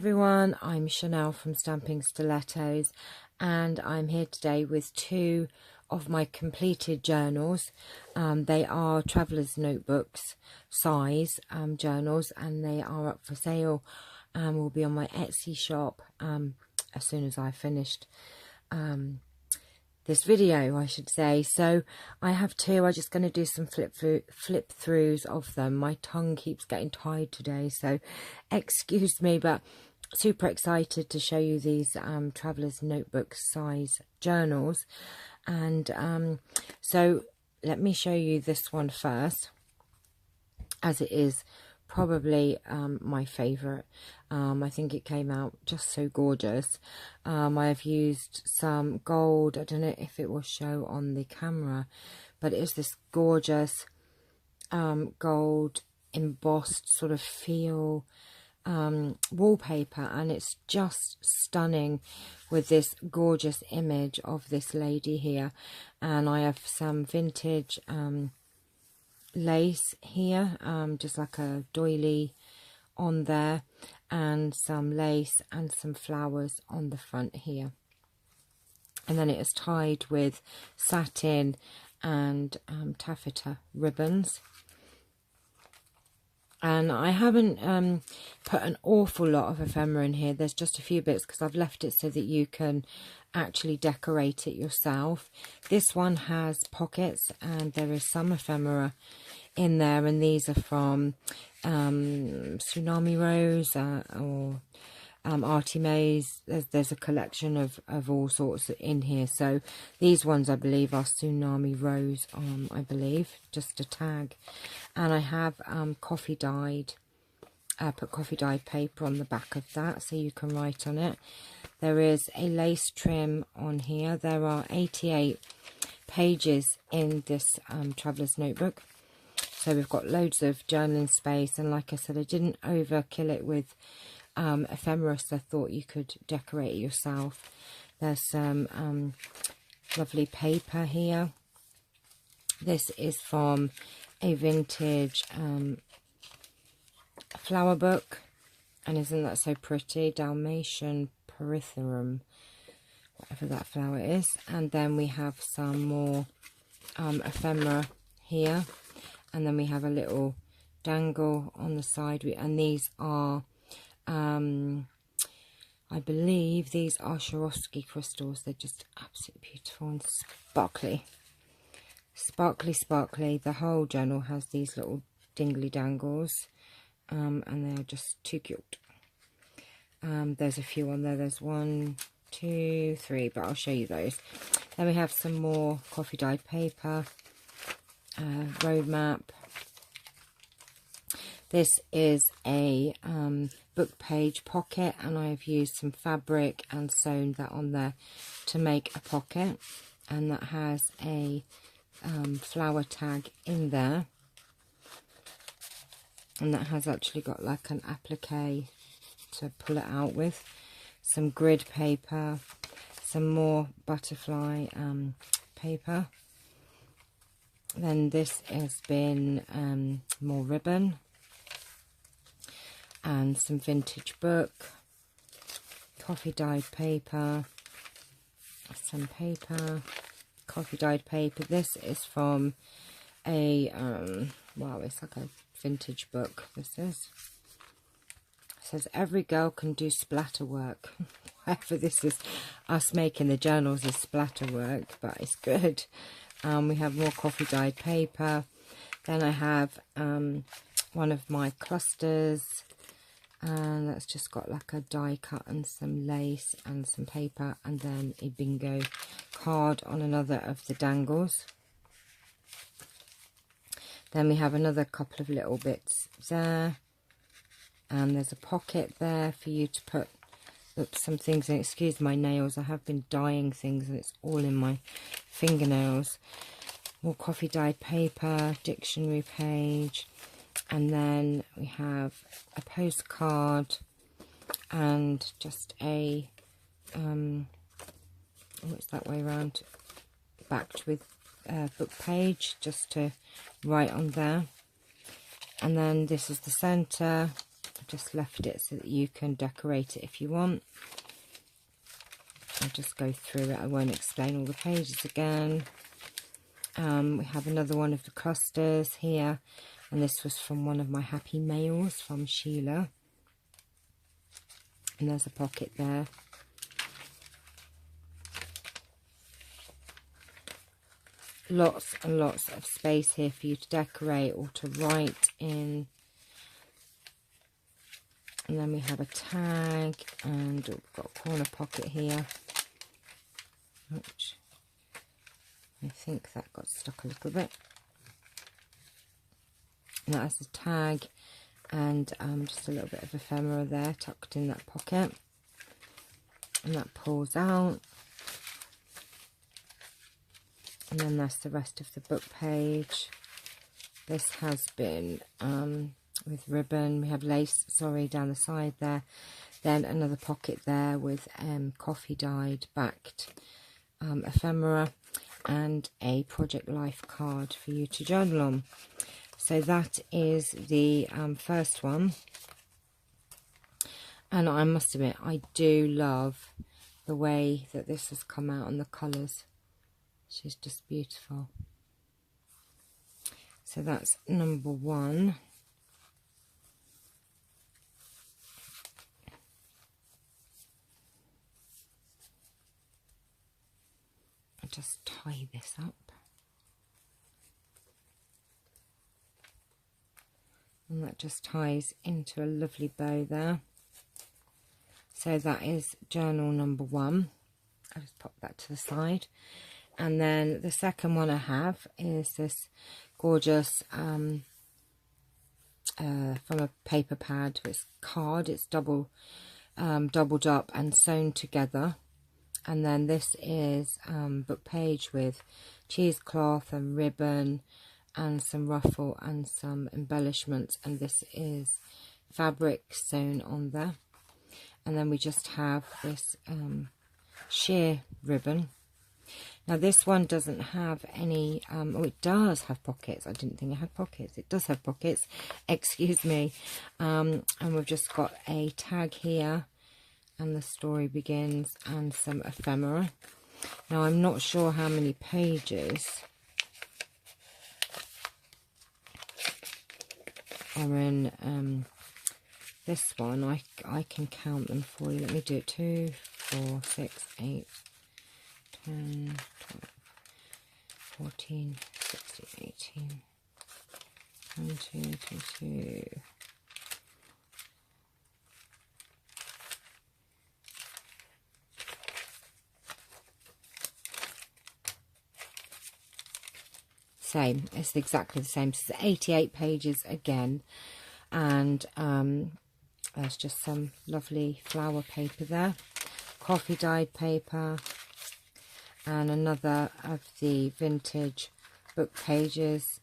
Everyone, I'm Chanel from Stampin Stilettos, and I'm here today with two of my completed journals. They are Traveller's Notebooks size journals, and they are up for sale and will be on my Etsy shop as soon as I finished this video, I should say. So I have two. I'm just going to do some flip throughs of them. My tongue keeps getting tied today, so excuse me, but super excited to show you these Traveller's Notebook size journals. And so let me show you this one first, as it is probably my favorite. I think it came out just so gorgeous. I have used some gold. I don't know if it will show on the camera, but it's this gorgeous gold embossed sort of feel wallpaper, and it's just stunning with this gorgeous image of this lady here. And I have some vintage lace here, just like a doily on there, and some lace and some flowers on the front here, and then it is tied with satin and taffeta ribbons. And I haven't put an awful lot of ephemera in here. There's just a few bits because I've left it so that you can actually decorate it yourself. This one has pockets and there is some ephemera in there, and these are from Tsunami Rose or Artimaze. There's a collection of all sorts in here. So these ones I believe are Tsunami Rose, I believe, just a tag. And I have coffee dyed, put coffee dyed paper on the back of that so you can write on it. There is a lace trim on here. There are 88 pages in this Traveller's Notebook, so we've got loads of journaling space. And like I said, I didn't overkill it with ephemera, so I thought you could decorate it yourself. There's some lovely paper here. This is from a vintage flower book, and isn't that so pretty? Dalmatian Perithrum, whatever that flower is. And then we have some more ephemera here, and then we have a little dangle on the side, and these are I believe these are Swarovski crystals. They're just absolutely beautiful and sparkly. Sparkly. The whole journal has these little dingly dangles, and they're just too cute. There's a few on there. There's 1, 2, 3, but I'll show you those. Then we have some more coffee dyed paper, roadmap. This is a book page pocket, and I have used some fabric and sewn that on there to make a pocket, and that has a flower tag in there, and that has actually got like an applique to pull it out with. Some grid paper, some more butterfly paper. Then this has been more ribbon, and some vintage book, coffee dyed paper, some paper, coffee dyed paper. This is from a wow, it's like a vintage book. This is, it says every girl can do splatter work. Whatever this is, us making the journals is splatter work, but it's good. We have more coffee dyed paper. Then I have one of my clusters, and that's just got like a die cut and some lace and some paper, and then a bingo card on another of the dangles. Then we have another couple of little bits there, and there's a pocket there for you to put some things in. Excuse my nails, I have been dyeing things and it's all in my fingernails. More coffee dyed paper, dictionary page, and then we have a postcard and just a oh, it's that way around, backed with a book page just to write on there. And then this is the center, I've just left it so that you can decorate it if you want. I'll just go through it. I won't explain all the pages again. We have another one of the clusters here, and this was from one of my happy mails from Sheila. And there's a pocket there. Lots and lots of space here for you to decorate or to write in. And then we have a tag, and we've got a corner pocket here, which I think that got stuck a little bit. And that has a tag and just a little bit of ephemera there tucked in that pocket. And that pulls out. And then that's the rest of the book page. This has been with ribbon. We have lace, sorry, down the side there. Then another pocket there with coffee dyed backed ephemera and a Project Life card for you to journal on. So that is the first one. And I must admit, I do love the way that this has come out and the colours. She's just beautiful. So that's number one. I'll just tie this up. And that just ties into a lovely bow there. So that is journal number one. I'll just pop that to the side. And then the second one I have is this gorgeous from a paper pad. It's card. It's doubled up and sewn together. And then this is book page with cheesecloth and ribbon and some ruffle and some embellishments. And this is fabric sewn on there. And then we just have this sheer ribbon. Now this one doesn't have any, oh, it does have pockets. I didn't think it had pockets. It does have pockets, excuse me. And we've just got a tag here, and the story begins, and some ephemera. Now I'm not sure how many pages are in this one. I can count them for you. Let me do it. 2, 4, 6, 8, 10, 12, 14, 16, 18, 20, 22. Same, it's exactly the same. So it's 88 pages again, and there's just some lovely flower paper there, coffee dyed paper, and another of the vintage book pages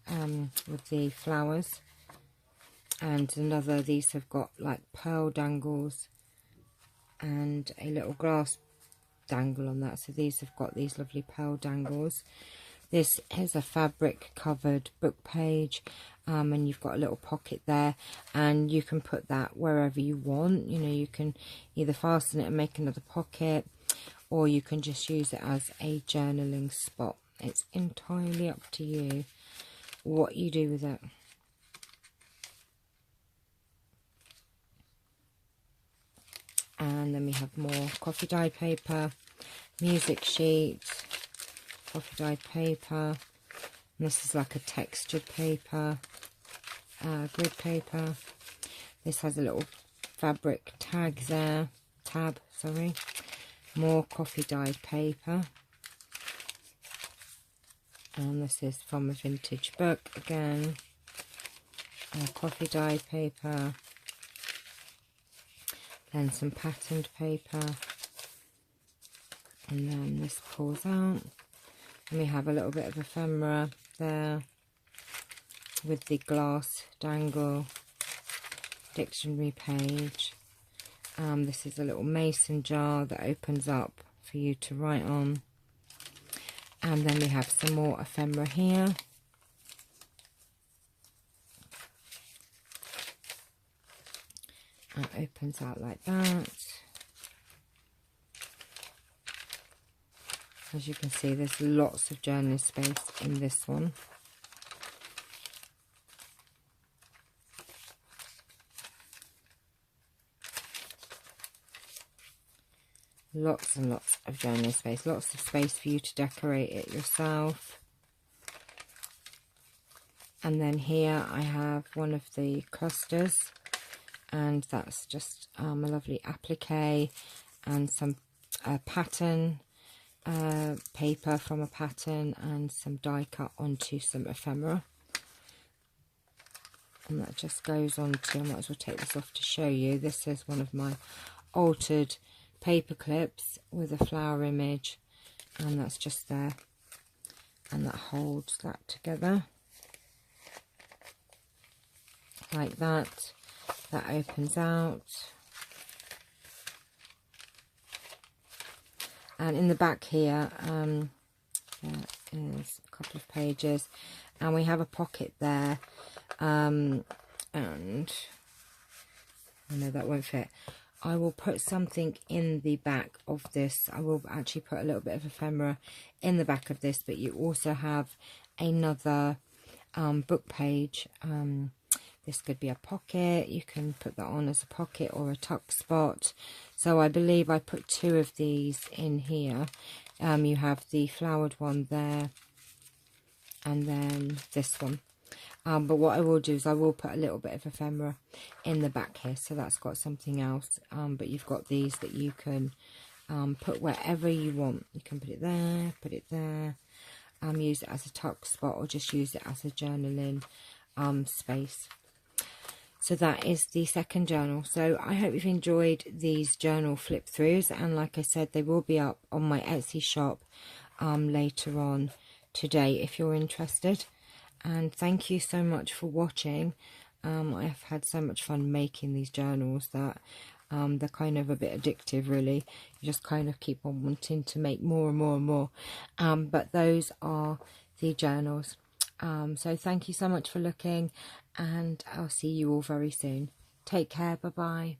with the flowers, and another. These have got like pearl dangles and a little glass dangle on that, so these have got these lovely pearl dangles. This is a fabric covered book page, and you've got a little pocket there, and you can put that wherever you want. You know, you can either fasten it and make another pocket, or you can just use it as a journaling spot. It's entirely up to you what you do with it. And then we have more coffee dye paper, music sheets, coffee dyed paper, and this is like a textured paper, grid paper. This has a little fabric tag there, sorry. More coffee dyed paper, and this is from a vintage book again. Coffee dyed paper, then some patterned paper, and then this pulls out. And we have a little bit of ephemera there with the glass dangle, dictionary page. This is a little mason jar that opens up for you to write on. And then we have some more ephemera here. opens out like that. As you can see, there's lots of journaling space in this one. Lots and lots of journaling space. Lots of space for you to decorate it yourself. And then here I have one of the clusters. And that's just a lovely applique and some pattern paper from a pattern and some die cut onto some ephemera. And that just goes on to, I might as well take this off to show you. This is one of my altered paper clips with a flower image, and that's just there, and that holds that together like that. That opens out, and in the back here there is a couple of pages, and we have a pocket there, and I know that won't fit. I will put something in the back of this. I will actually put a little bit of ephemera in the back of this, but you also have another book page. This could be a pocket. You can put that on as a pocket or a tuck spot. So I believe I put 2 of these in here. You have the flowered one there, and then this one. But what I will do is I will put a little bit of ephemera in the back here, so that's got something else. But you've got these that you can put wherever you want. You can put it there, use it as a tuck spot, or just use it as a journaling space. So that is the second journal. So I hope you've enjoyed these journal flip throughs, and like I said, they will be up on my Etsy shop later on today if you're interested. And thank you so much for watching. I've had so much fun making these journals that they're kind of a bit addictive, really. You just kind of keep on wanting to make more and more and more. But those are the journals. So thank you so much for looking, and I'll see you all very soon. Take care. Bye bye.